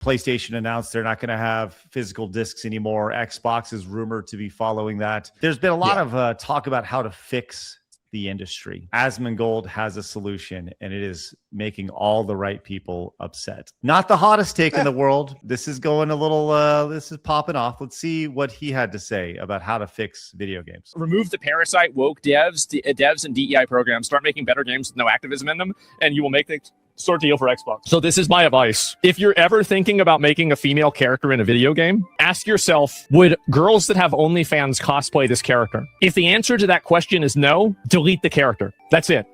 PlayStation announced they're not going to have physical discs anymore. Xbox is rumored to be following that. There's been a lot of talk about how to fix the industry. Asmongold has a solution, and it is making all the right people upset. Not the hottest take in the world. This is going a little, this is popping off. Let's see what he had to say about how to fix video games. Remove the parasite woke devs and DEI programs. Start making better games with no activism in them, and you will make the sort of deal for Xbox. So this is my advice. If you're ever thinking about making a female character in a video game, ask yourself, would girls that have OnlyFans cosplay this character? If the answer to that question is no, delete the character. That's it.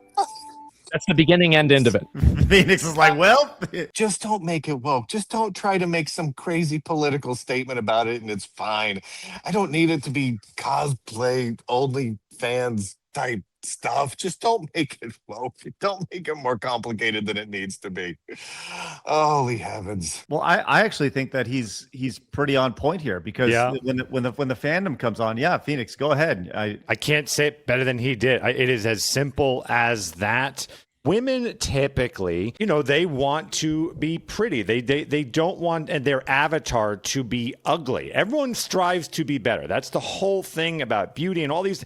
That's the beginning and end of it. Phoenix is like, well, just don't make it woke. Just don't try to make some crazy political statement about it and it's fine. I don't need it to be cosplay, OnlyFans type stuff. Just don't make it woke. Don't make it more complicated than it needs to be. Holy heavens. Well, I actually think that he's pretty on point here, because when the fandom comes on, Phoenix, go ahead. I can't say it better than he did. It is as simple as that. Women typically, they want to be pretty. They don't want their avatar to be ugly. Everyone strives to be better. That's the whole thing about beauty and all these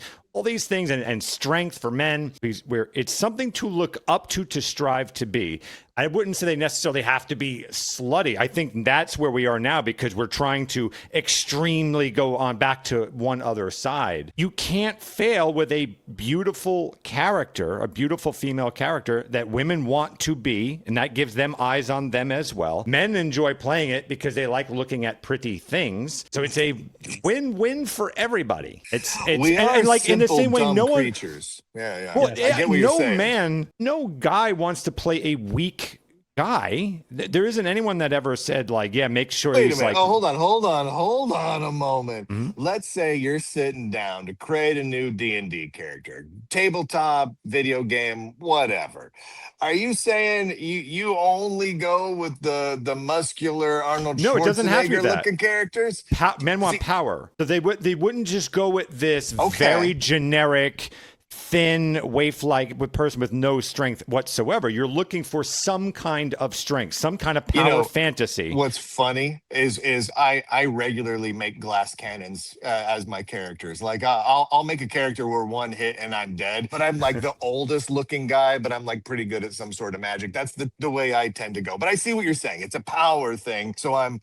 things and strength for men, where it's something to look up to strive to be. I wouldn't say they necessarily have to be slutty. I think that's where we are now, because we're trying to extremely go on back to one other side. You can't fail with a beautiful character, a beautiful female character that women want to be, and that gives them eyes on them as well. Men enjoy playing it because they like looking at pretty things. So it's a win-win for everybody. We are like in the same way, no one. Creatures. Yeah. Well, I get what you're saying. No guy wants to play a weak guy. There isn't anyone that ever said make sure Wait he's a minute. like. Hold on a moment. Mm-hmm. Let's say you're sitting down to create a new D&D character, tabletop, video game, whatever. Are you saying you only go with the muscular Arnold Schwarzenegger it doesn't have to be that. Looking characters? Men want power. So they wouldn't just go with this very generic, thin, waif-like person with no strength whatsoever. You're looking for some kind of strength, some kind of power fantasy. What's funny is I regularly make glass cannons as my characters. Like I'll make a character where one hit and I'm dead, but I'm like the oldest looking guy, but I'm like pretty good at some sort of magic. That's the way I tend to go. But I see what you're saying. It's a power thing, so I'm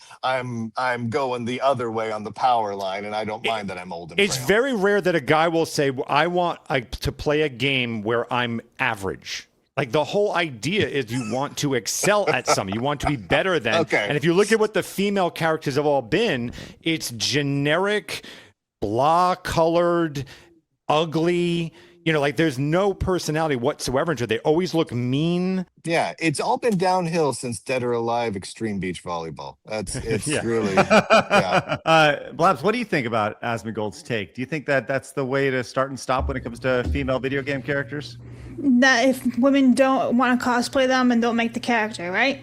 going the other way on the power line, and I don't mind that I'm old and It's frail. very rare that a guy will say, I want to play a game where I'm average. Like, the whole idea is you want to excel at something. You want to be better than. Okay. And if you look at what the female characters have all been, it's generic, blah-colored, ugly. There's no personality whatsoever into it. They always look mean. Yeah, it's all been downhill since Dead or Alive Extreme Beach Volleyball. It's really. Blabs, what do you think about Asmongold's take? Do you think that that's the way to start and stop when it comes to female video game characters? That if women don't want to cosplay them and don't make the character, right?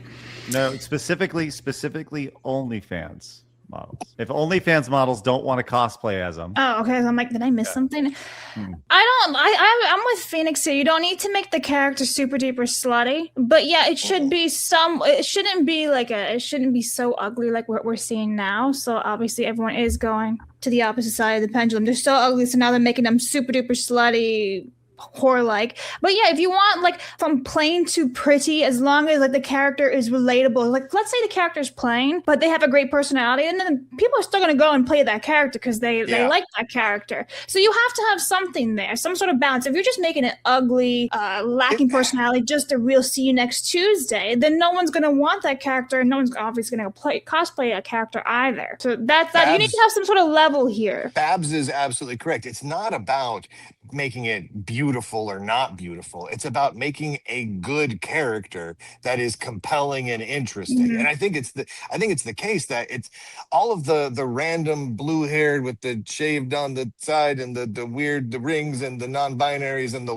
No, specifically OnlyFans models. If OnlyFans models don't want to cosplay as them. Oh, okay. So I'm like, did I miss something? I'm with Phoenix here. You don't need to make the character super duper slutty, but yeah, it should be it shouldn't be so ugly like what we're seeing now. So obviously everyone is going to the opposite side of the pendulum. They're so ugly, so now they're making them super duper slutty, whore-like. But yeah, if you want from plain to pretty, as long as the character is relatable, let's say the character is plain but they have a great personality, and then people are still going to go and play that character because they like that character. So you have to have something there, some sort of balance. If you're just making it ugly, lacking personality, just a real see you next Tuesday, then no one's going to want that character, and no one's obviously going to cosplay a character either. So that's that. You need to have some sort of level here. Babs is absolutely correct. It's not about making it beautiful or not beautiful. It's about making a good character that is compelling and interesting. Mm-hmm. And I think it's the case that it's all of the random blue-haired with the shaved on the side and the weird, the rings and the non-binaries and the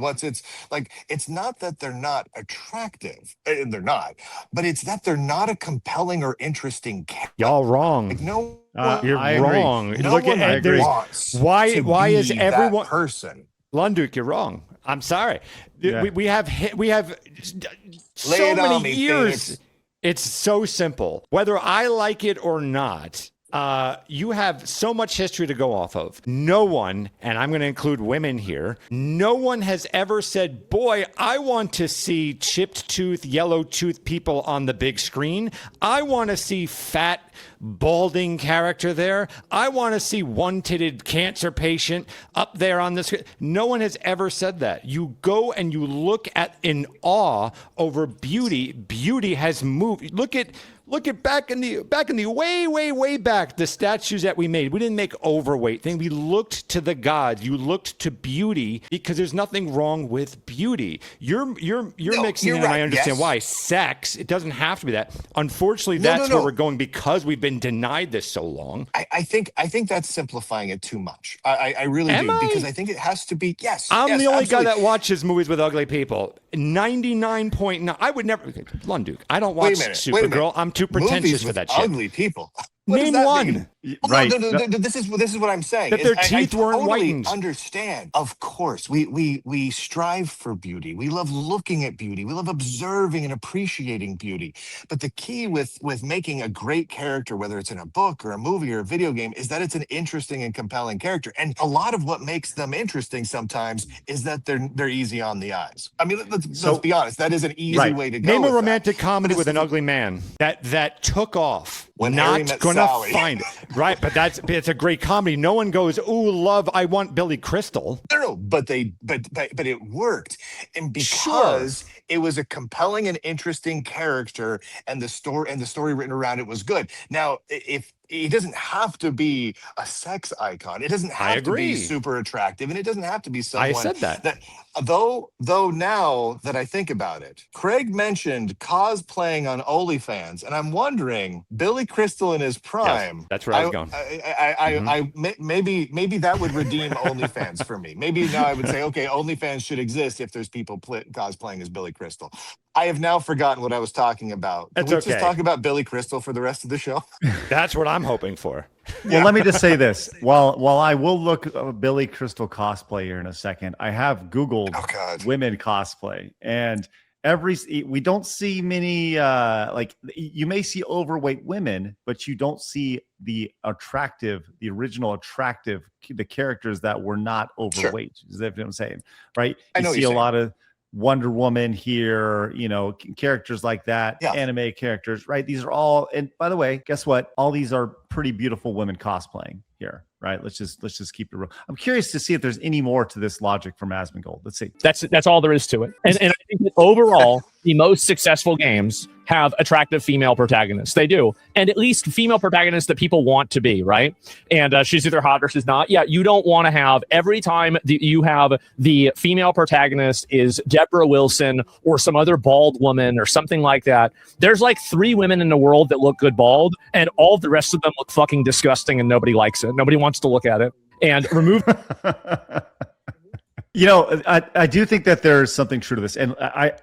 it's not that they're not attractive. They're not. But it's that they're not a compelling or interesting character. Y'all wrong. You're wrong. Look at why is everyone that person? Lunduk, you're wrong. I'm sorry. Yeah. We have so many years. Phoenix. It's so simple. Whether I like it or not, you have so much history to go off of. No one, and I'm going to include women here, no one has ever said, boy, I want to see chipped tooth, yellow tooth people on the big screen. I want to see fat, balding character there. I want to see one-titted cancer patient up there on the screen. No one has ever said that. You go and you look at in awe over beauty. Beauty has moved. Look at back in the way back, the statues that we made. We didn't make overweight thing. We looked to the gods. You looked to beauty because there's nothing wrong with beauty. You're mixing in, right. and I understand Yes. why. Sex, it doesn't have to be that. Unfortunately, that's where we're going because we've been denied this so long. I think that's simplifying it too much. I really Am do, I? because I think it has to be, yes. I'm yes, the only absolutely. guy that watches movies with ugly people. 99.9. I would never. Lunduke, I don't watch Wait a minute. Supergirl. I'm too pretentious Movies for with that shit. ugly people. What does Name that one. mean? Well, Right. No, this is what I'm saying. That their I teeth weren't totally whitened. Understand. Of course, we strive for beauty. We love looking at beauty. We love observing and appreciating beauty. But the key with making a great character, whether it's in a book or a movie or a video game, is that it's an interesting and compelling character. And a lot of what makes them interesting sometimes is that they're easy on the eyes. I mean, let's be honest. That is an easy Right. way to go. Name a with romantic that. comedy But with it's- an ugly man that took off. When Harry Not Met gonna Sally. find it. Right, but it's a great comedy. No one goes, "Ooh, love, I want Billy Crystal." No, but it worked, and because it was a compelling and interesting character, and the story written around it was good. Now, if it doesn't have to be a sex icon, it doesn't have to agree. be super attractive, and it doesn't have to be someone. I said that. Though now that I think about it, Craig mentioned cosplaying on OnlyFans, and I'm wondering, Billy Crystal in his prime. Yes, that's where I was going. Maybe that would redeem OnlyFans for me. Maybe now I would say, okay, OnlyFans should exist if there's people cosplaying as Billy Crystal. I have now forgotten what I was talking about. Can That's we okay. just talk about Billy Crystal for the rest of the show? That's what I'm hoping for. Well, let me just say this. While I will look up Billy Crystal cosplay here in a second, I have Googled Oh, God. women cosplay, and we don't see many you may see overweight women, but you don't see the original attractive the characters that were not overweight. Is that what I'm saying? Right? I You know what see you're a lot of Wonder Woman here, characters like that, Yeah. anime characters, right? These are all, and by the way, guess what? All these are pretty beautiful women cosplaying here, right? Let's just keep it real. I'm curious to see if there's any more to this logic from Asmongold. Let's see. That's all there is to it. And I think that overall, the most successful games have attractive female protagonists. They do. And at least female protagonists that people want to be, right? And she's either hot or she's not. Yeah, you don't want to have every time you have the female protagonist is Deborah Wilson or some other bald woman or something like that. There's like 3 women in the world that look good bald, and all the rest of them look fucking disgusting and nobody likes it. Nobody wants to look at it. And remove I do think that there's something true to this. And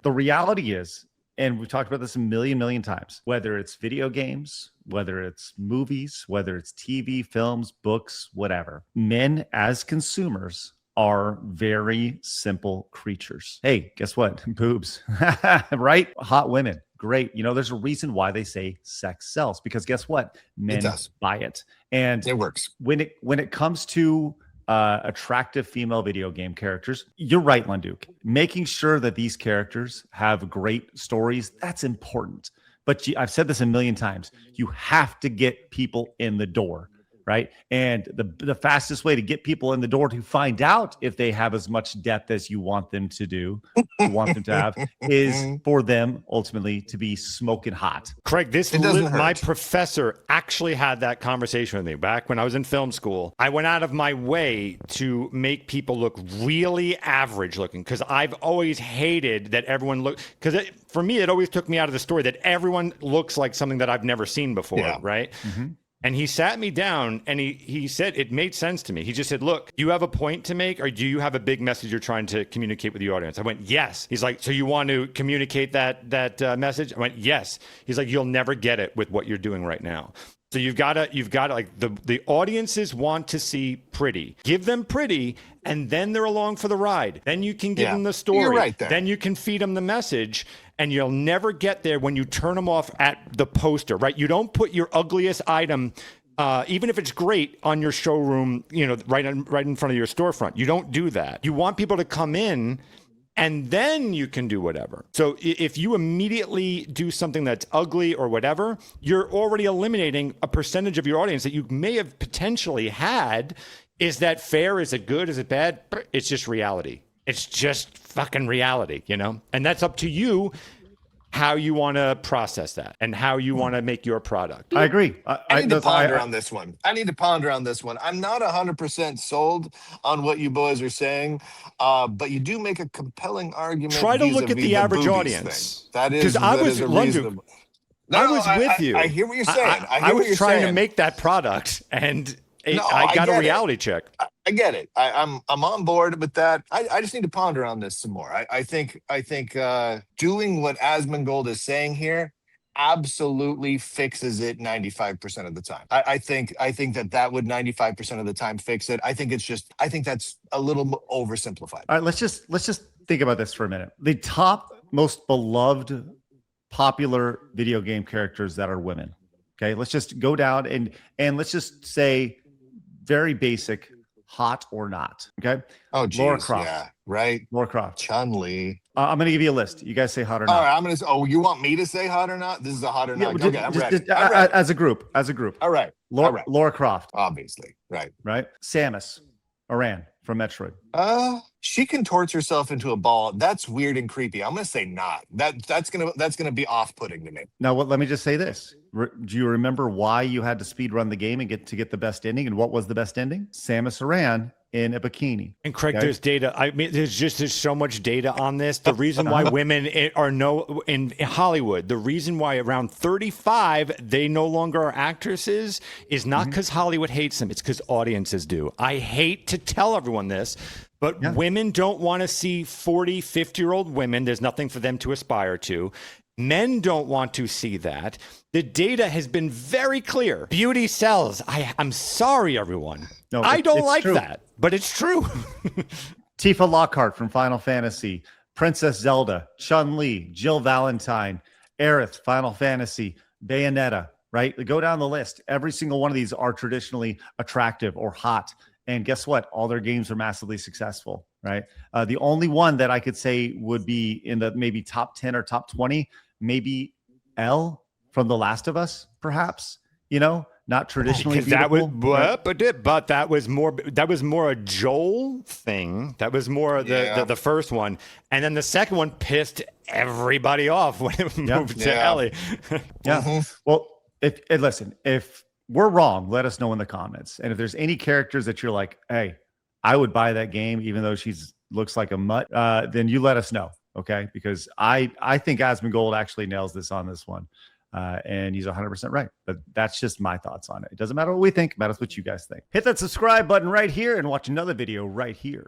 the reality is, and we've talked about this a million times, whether it's video games, whether it's movies, whether it's TV, films, books, whatever, men as consumers are very simple creatures. Hey, guess what? Boobs, right? Hot women. Great. There's a reason why they say sex sells, because guess what? Men buy it. And It works. when it comes to attractive female video game characters, you're right, Lunduke. Making sure that these characters have great stories, that's important. But I've said this a million times. You have to get people in the door, right? And the fastest way to get people in the door to find out if they have as much depth as you want them to have, is for them ultimately to be smoking hot. Craig, doesn't my hurt. professor actually had that conversation with me back when I was in film school. I went out of my way to make people look really average looking, because I've always hated that everyone look, because for me, it always took me out of the story that everyone looks like something that I've never seen before, right? Mm-hmm. And he sat me down and he said, it made sense to me. He just said, look, you have a point to make, or do you have a big message you're trying to communicate with the audience? I went, yes. He's like, so you want to communicate that message? I went, yes. He's like, you'll never get it with what you're doing right now. So you've got to like the audiences want to see pretty. Give them pretty, and then they're along for the ride. Then you can give them the story. You're right there. Then you can feed them the message, and you'll never get there when you turn them off at the poster, right? You don't put your ugliest item, even if it's great, on your showroom, right in front of your storefront. You don't do that. You want people to come in, and then you can do whatever. So if you immediately do something that's ugly or whatever, you're already eliminating a percentage of your audience that you may have potentially had. Is that fair? Is it good? Is it bad? It's just reality. It's just fucking reality, And that's up to you how you want to process that and how you want to make your product. I agree. I need to ponder on this one. I'm not 100% sold on what you boys are saying, but you do make a compelling argument. Try to look at the average audience. That is, I was reasonable. I was with you. I hear what you're saying. I was trying to make that product, and I got a reality check. I get it. I'm on board with that. I just need to ponder on this some more. I think doing what Asmongold is saying here absolutely fixes it 95% of the time. I think that would 95% of the time fix it. I think that's a little oversimplified. All right, let's just think about this for a minute. The top most beloved popular video game characters that are women. Okay, let's just go down and let's just say very basic, hot or not. Okay. Oh, geez. Lara Croft. Yeah, right. Lara Croft. Chun-Li. I'm going to give you a list. You guys say hot or not. All right, I'm going to. Oh, you want me to say hot or not? This is a hot or not. Okay, I'm ready. I'm ready. As a group. All right. Lara Croft. Obviously. Right. Samus Aran from Metroid. She contorts herself into a ball. That's weird and creepy. I'm gonna say not. That's gonna be off-putting to me. Now, let me just say this. Do you remember why you had to speed run the game and get the best ending? And what was the best ending? Samus Aran in a bikini. And Craig, there's data. I mean, there's so much data on this. The reason why women are in Hollywood, the reason why around 35 they no longer are actresses is not because Hollywood hates them. It's because audiences do. I hate to tell everyone this, but women don't want to see 40, 50-year-old women. There's nothing for them to aspire to. Men don't want to see that. The data has been very clear. Beauty sells. I'm sorry, everyone. No, I don't like that, but it's true. Tifa Lockhart from Final Fantasy, Princess Zelda, Chun-Li, Jill Valentine, Aerith, Final Fantasy, Bayonetta, right? Go down the list. Every single one of these are traditionally attractive or hot. And guess what? All their games are massively successful, right? The only one that I could say would be in the maybe top 10 or top 20, maybe Elle from The Last of Us, perhaps, not traditionally beautiful. But that was more a Joel thing. That was more the first one. And then the second one pissed everybody off when it moved to Ellie. Well, if we're wrong, let us know in the comments. And if there's any characters that you're like, hey, I would buy that game, even though looks like a mutt, then you let us know. Okay. Because I think Asmongold actually nails this on this one. And he's 100% right. But that's just my thoughts on it. It doesn't matter what we think, matters what you guys think. Hit that subscribe button right here and watch another video right here.